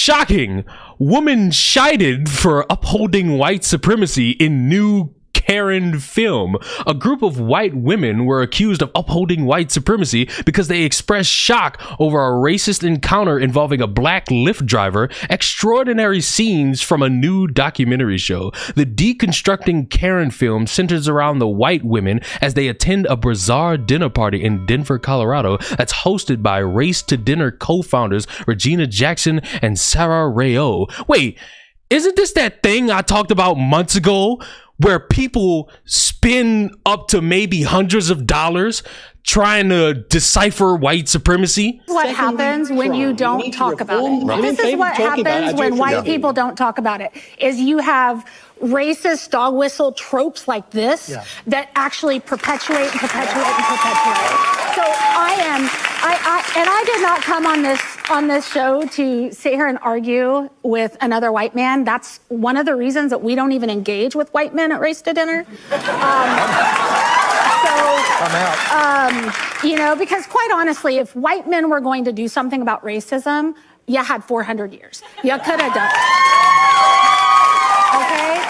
Shocking. Woman chided for upholding white supremacy in new Karen film. A group of white women were accused of upholding white supremacy because they expressed shock over a racist encounter involving a black Lyft driver. Extraordinary scenes from a new documentary show. The deconstructing Karen film centers around the white women as they attend a bizarre dinner party in Denver, Colorado that's hosted by Race to Dinner co-founders Regina Jackson and Sarah Rayo. Wait, isn't this that thing I talked about months ago, where people spend up to maybe hundreds of dollars trying to decipher white supremacy? What happens when you don't talk about it? This is what happens when white people don't talk about it, is you have racist dog whistle tropes like this that actually perpetuate and perpetuate and perpetuate. So I did not come on this show to sit here and argue with another white man. That's one of the reasons that we don't even engage with white men at Race to Dinner. Because quite honestly, if white men were going to do something about racism, you had 400 years. You could have done it. Okay?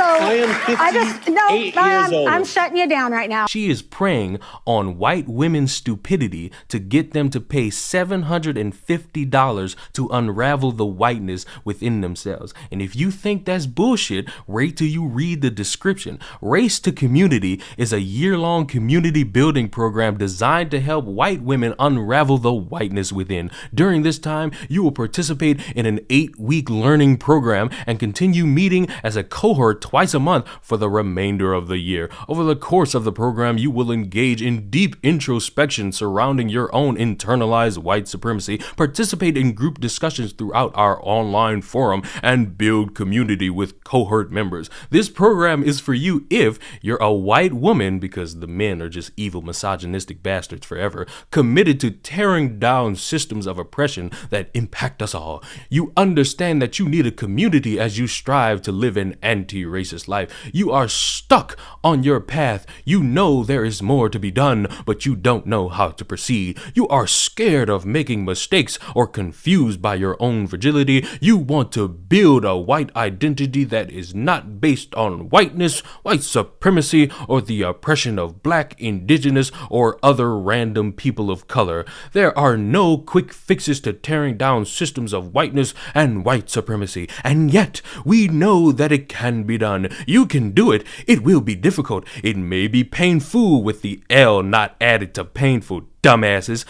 I am 58 years old. I'm shutting you down right now. She is preying on white women's stupidity to get them to pay $750 to unravel the whiteness within themselves. And if you think that's bullshit, wait till you read the description. Race to Community is a year-long community building program designed to help white women unravel the whiteness within. During this time, you will participate in an 8-week learning program and continue meeting as a cohort twice a month for the remainder of the year. Over the course of the program, you will engage in deep introspection surrounding your own internalized white supremacy, participate in group discussions throughout our online forum, and build community with cohort members. This program is for you if you're a white woman, because the men are just evil, misogynistic bastards forever, committed to tearing down systems of oppression that impact us all. You understand that you need a community as you strive to live an anti-racist life. You are stuck on your path. You know there is more to be done, but you don't know how to proceed. You are scared of making mistakes or confused by your own fragility. You want to build a white identity that is not based on whiteness, white supremacy, or the oppression of black, indigenous, or other random people of color. There are no quick fixes to tearing down systems of whiteness and white supremacy, and yet we know that it can be done. You can do it. It will be difficult. It may be painful, with the L not added to painful, dumbasses.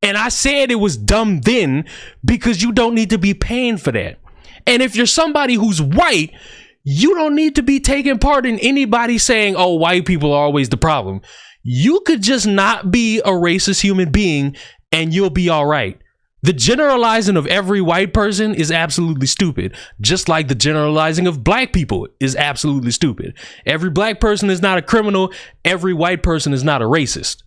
And I said it was dumb then because you don't need to be paying for that. And if you're somebody who's white, you don't need to be taking part in anybody saying, oh, white people are always the problem. You could just not be a racist human being and you'll be all right. The generalizing of every white person is absolutely stupid, just like the generalizing of black people is absolutely stupid. Every black person is not a criminal. Every white person is not a racist.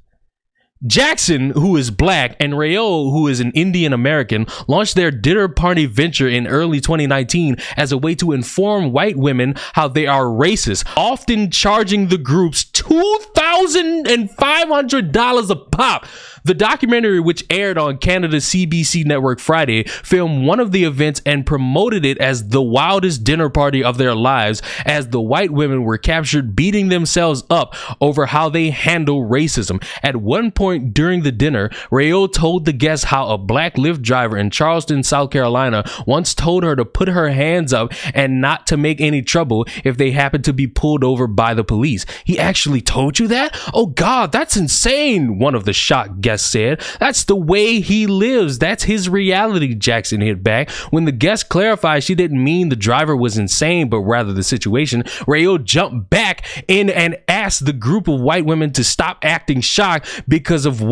Jackson, who is black, and Rayo, who is an Indian American, launched their dinner party venture in early 2019 as a way to inform white women how they are racist, often charging the groups $2,500 a pop. The documentary, which aired on Canada's CBC network Friday, filmed one of the events and promoted it as the wildest dinner party of their lives, as the white women were captured beating themselves up over how they handle racism. At one point during the dinner, Rayo told the guests how a black Lyft driver in Charleston, South Carolina, once told her to put her hands up and not to make any trouble if they happened to be pulled over by the police. He actually told you that? Oh God, that's insane, one of the shocked guests said. That's the way he lives. That's his reality, Jackson hit back. When the guest clarified she didn't mean the driver was insane, but rather the situation, Rayo jumped back in and asked the group of white women to stop acting shocked because of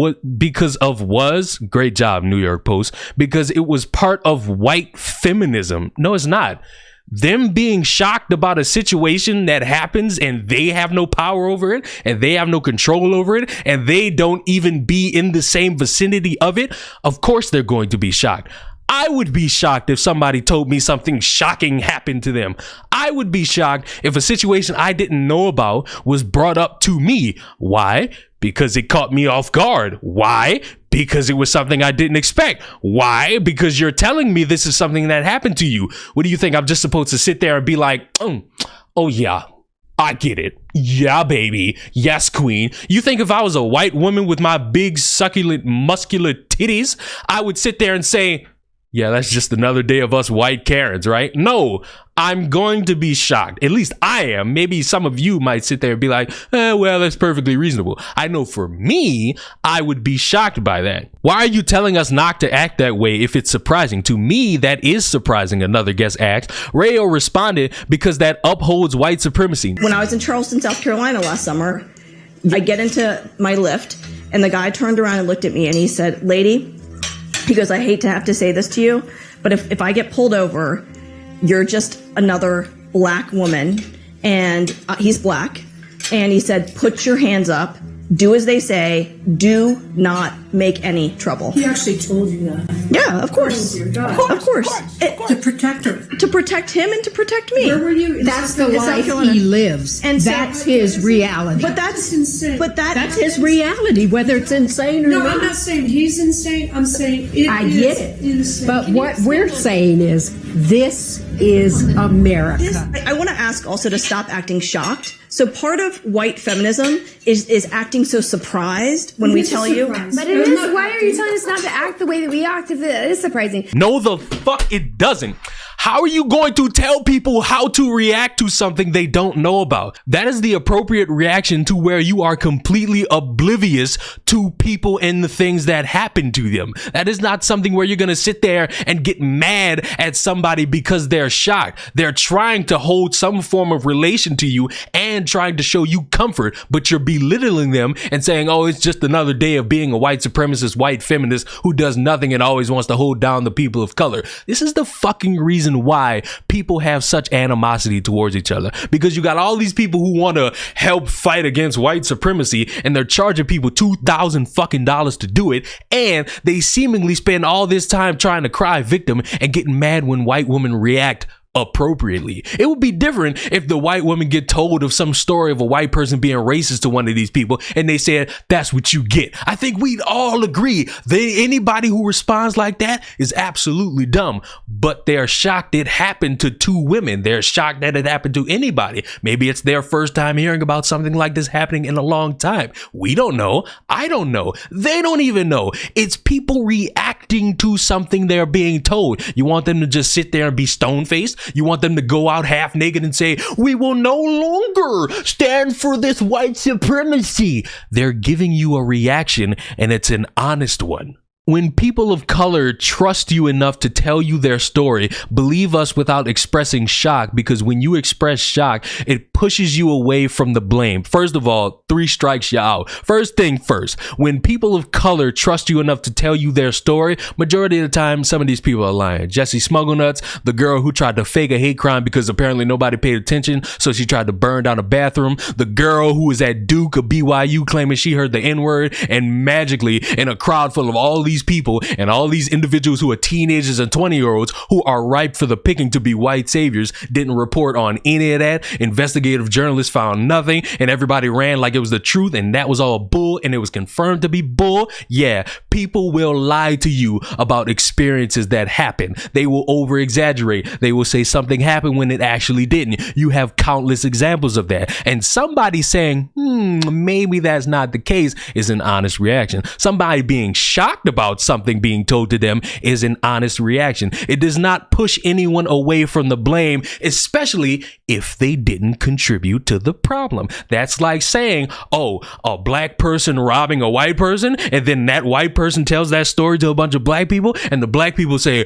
great job, New York Post, because it was part of white feminism. No, it's not. Them being shocked about a situation that happens and they have no power over it and they have no control over it and they don't even be in the same vicinity of it, of course they're going to be shocked. I would be shocked if somebody told me something shocking happened to them. I would be shocked if a situation I didn't know about was brought up to me. Why? Because it caught me off guard. Why? Because it was something I didn't expect. Why? Because you're telling me this is something that happened to you. What do you think? I'm just supposed to sit there and be like, oh yeah, I get it. Yeah, baby. Yes, queen. You think if I was a white woman with my big, succulent, muscular titties, I would sit there and say, yeah, that's just another day of us white Karens, right? No, I'm going to be shocked. At least I am. Maybe some of you might sit there and be like, well, that's perfectly reasonable. I know for me, I would be shocked by that. Why are you telling us not to act that way if it's surprising? To me, that is surprising, another guest asked. Rayo responded, because that upholds white supremacy. When I was in Charleston, South Carolina last summer, I get into my Lyft, and the guy turned around and looked at me, and he said, lady, he goes, I hate to have to say this to you, but if I get pulled over, you're just another black woman. And he's black. And he said, put your hands up. Do as they say. Do not make any trouble. He actually told you that. Yeah, of course. Oh, dear God. Of course. To protect her. To protect him and to protect me. Where were you? That's the life he lives. And that's his reality. But that's insane. But that's his reality, whether it's insane or not. No, I'm not saying he's insane. I'm saying I get it. Insane. But what we're saying is this is America. I want to ask also to stop acting shocked. So part of white feminism is acting so surprised when we tell you. But it is. Why are you telling us not to act the way that we act if it is surprising? No, the fuck it doesn't. How are you going to tell people how to react to something they don't know about? That is the appropriate reaction to where you are completely oblivious to people and the things that happen to them. That is not something where you're going to sit there and get mad at somebody because they're shocked. They're trying to hold some form of relation to you and trying to show you comfort, but you're belittling them and saying, oh, it's just another day of being a white supremacist, white feminist who does nothing and always wants to hold down the people of color. This is the fucking reason why people have such animosity towards each other, because you got all these people who want to help fight against white supremacy and they're charging people $2,000 fucking dollars to do it, and they seemingly spend all this time trying to cry victim and getting mad when white women react appropriately. It would be different if the white woman get told of some story of a white person being racist to one of these people and they said, that's what you get. I think we'd all agree that anybody who responds like that is absolutely dumb, but they're shocked it happened to two women. They're shocked that it happened to anybody. Maybe it's their first time hearing about something like this happening in a long time. We don't know. I don't know. They don't even know. It's people reacting to something they're being told. You want them to just sit there and be stone-faced? You want them to go out half naked and say, we will no longer stand for this white supremacy. They're giving you a reaction, and it's an honest one. When people of color trust you enough to tell you their story, believe us without expressing shock, because when you express shock, it pushes you away from the blame. First of all, 3 strikes you out. First thing first, when people of color trust you enough to tell you their story, majority of the time, some of these people are lying. Jessie Smugglenuts, the girl who tried to fake a hate crime because apparently nobody paid attention, so she tried to burn down a bathroom. The girl who was at Duke or BYU claiming she heard the N-word, and magically in a crowd full of all these people and all these individuals who are teenagers and 20-year-olds who are ripe for the picking to be white saviors didn't report on any of that. Investigative journalists found nothing, and everybody ran like it was the truth, and that was all bull, and it was confirmed to be bull. Yeah, people will lie to you about experiences that happen. They will over exaggerate. They will say something happened when it actually didn't. You have countless examples of that, and somebody saying maybe that's not the case is an honest reaction. Somebody being shocked about something being told to them is an honest reaction. It does not push anyone away from the blame, especially if they didn't contribute to the problem. That's like saying, oh, a black person robbing a white person, and then that white person tells that story to a bunch of black people, and the black people say,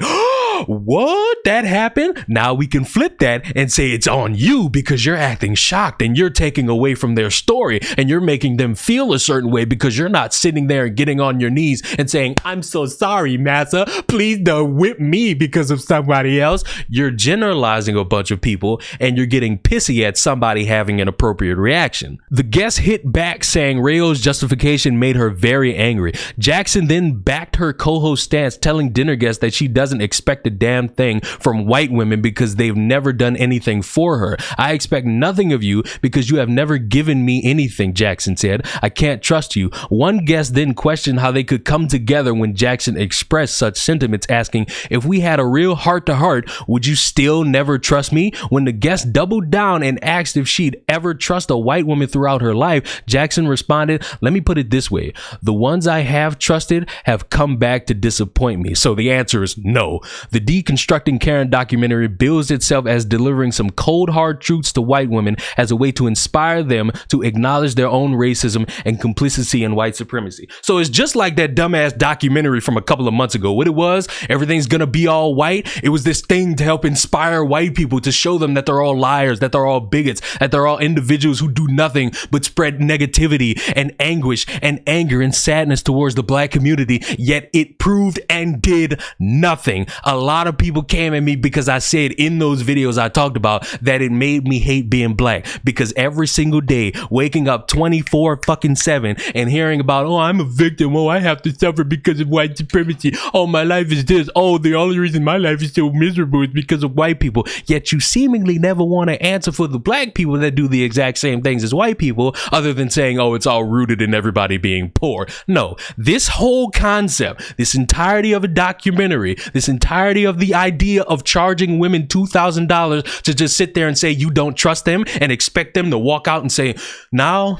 what? That happened? Now we can flip that and say it's on you because you're acting shocked and you're taking away from their story and you're making them feel a certain way because you're not sitting there and getting on your knees and saying, I'm so sorry, massa. Please don't whip me because of somebody else. You're generalizing a bunch of people and you're getting pissy at somebody having an appropriate reaction. The guest hit back saying Rayo's justification made her very angry. Jackson then backed her co-host stance, telling dinner guests that she doesn't expect expect a damn thing from white women because they've never done anything for her. I expect nothing of you because you have never given me anything, Jackson said. I can't trust you. One guest then questioned how they could come together when Jackson expressed such sentiments, asking, if we had a real heart-to-heart, would you still never trust me? When the guest doubled down and asked if she'd ever trust a white woman throughout her life, Jackson responded, let me put it this way. The ones I have trusted have come back to disappoint me. So the answer is no. The Deconstructing Karen documentary bills itself as delivering some cold hard truths to white women as a way to inspire them to acknowledge their own racism and complicity in white supremacy. So it's just like that dumbass documentary from a couple of months ago. What it was, everything's gonna be all white. It was this thing to help inspire white people, to show them that they're all liars, that they're all bigots, that they're all individuals who do nothing but spread negativity and anguish and anger and sadness towards the black community. Yet it proved and did nothing. A lot of people came at me because I said in those videos I talked about that it made me hate being black, because every single day waking up 24/7 and hearing about, oh, I'm a victim, oh, I have to suffer because of white supremacy, oh, my life is this, oh, the only reason my life is so miserable is because of white people. Yet you seemingly never want to answer for the black people that do the exact same things as white people, other than saying, oh, it's all rooted in everybody being poor. No, this whole concept, this entirety of a documentary, this entirety of the idea of charging women $2,000 to just sit there and say you don't trust them and expect them to walk out and say, now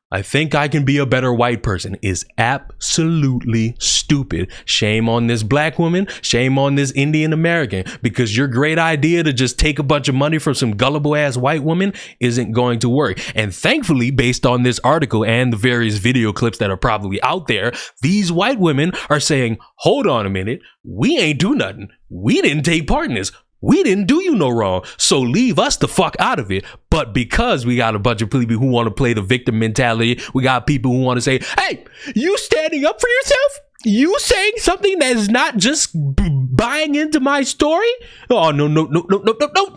I think I can be a better white person, is absolutely stupid. Shame on this black woman. Shame on this Indian American, because your great idea to just take a bunch of money from some gullible ass white woman isn't going to work. And thankfully, based on this article and the various video clips that are probably out there, these white women are saying, hold on a minute. We ain't do nothing. We didn't take part in this. We didn't do you no wrong, so leave us the fuck out of it. But because we got a bunch of people who want to play the victim mentality, we got people who want to say, hey, you standing up for yourself? You saying something that is not just buying into my story? Oh, no.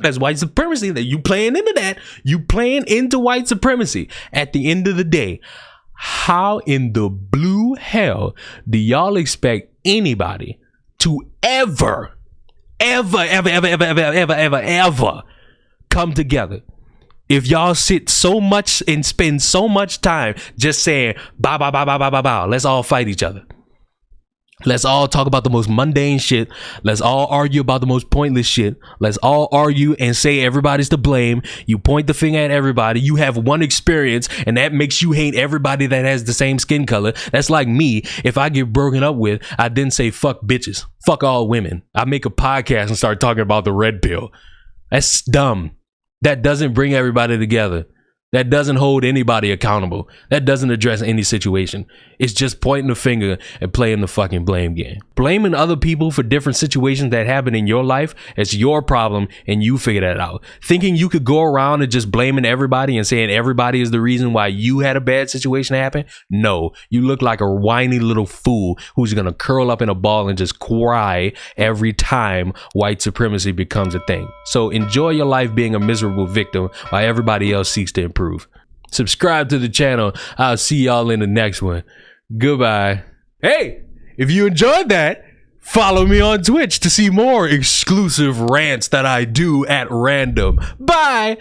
That's white supremacy. That you playing into that. You playing into white supremacy. At the end of the day, how in the blue hell do y'all expect anybody to ever come together if y'all sit so much and spend so much time just saying bow, let's all fight each other, let's all talk about the most mundane shit, let's all argue about the most pointless shit, let's all argue and say everybody's to blame, you point the finger at everybody, you have one experience and that makes you hate everybody that has the same skin color. That's like me, if I get broken up with, I didn't say fuck bitches, fuck all women. I make a podcast and start talking about the red pill. That's dumb. That doesn't bring everybody together. That doesn't hold anybody accountable. That doesn't address any situation. It's just pointing the finger and playing the fucking blame game. Blaming other people for different situations that happen in your life, it's your problem and you figure that out. Thinking you could go around and just blaming everybody and saying everybody is the reason why you had a bad situation happen? No, you look like a whiny little fool who's gonna curl up in a ball and just cry every time white supremacy becomes a thing. So enjoy your life being a miserable victim while everybody else seeks to improve. Subscribe to the channel. I'll see y'all in the next one. Goodbye. Hey, if you enjoyed that, follow me on Twitch to see more exclusive rants that I do at random. Bye.